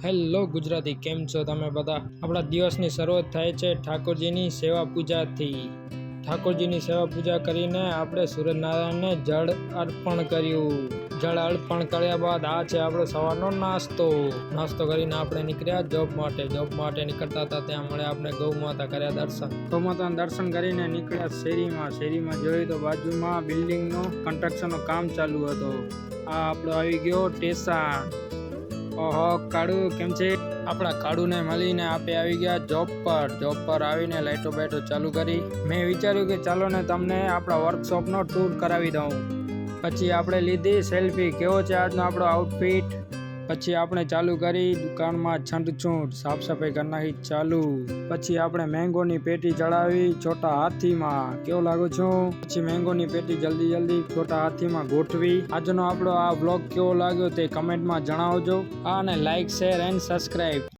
Hello Gujarati, કેમ છો તમે બધા? આપણા દિવસની શરૂઆત થાય છે ઠાકોરજીની સેવા પૂજાથી. ઠાકોરજીની સેવા પૂજા કરીને આપણે સૂર્યનારાયણને જળ અર્પણ કર્યું. જળ અર્પણ કર્યા બાદ આ છે આપણો સવારનો નાસ્તો કરીને આપણે નીકળ્યા જોબ માટે નીકળતા હતા ત્યાં મળ્યા આપણે ગૌ માતા, કર્યા દર્શન. ગૌ માતાના દર્શન કરીને નીકળ્યા શેરીમાં જોયું તો બાજુમાં બિલ્ડિંગનું કન્સ્ટ્રક્શનનું કામ ચાલુ હતું. આ આપણો આવી ગયો સ્ટેશન. ઓહો કાળુ, કેમ છે? આપણા કાળુને મળીને આપણે આવી ગયા જોબ પર આવીને લાઈટો બાઈટો ચાલુ કરી. મેં વિચાર્યું કે ચાલો ને તમને આપણા વર્કશોપનો ટૂર કરાવી દઉં. પછી આપણે લીધી સેલ્ફી. કેવો છે આજનો આપણો આઉટફિટ? પછી આપણે ચાલુ કરી દુકાનમાં છંટછૂટ, સાફ સફાઈ કરી નાખી ચાલુ. પછી આપણે મેંગોની પેટી ચડાવી છોટા હાથીમાં. કેવો લાગુ છું? પછી મેંગોની પેટી જલ્દી છોટા હાથીમાં ગોઠવી. આજનો આપણો આ બ્લોગ કેવો લાગ્યો તે કમેન્ટમાં જણાવજો. અને લાઈક, શેર એન્ડ સબસ્ક્રાઈબ.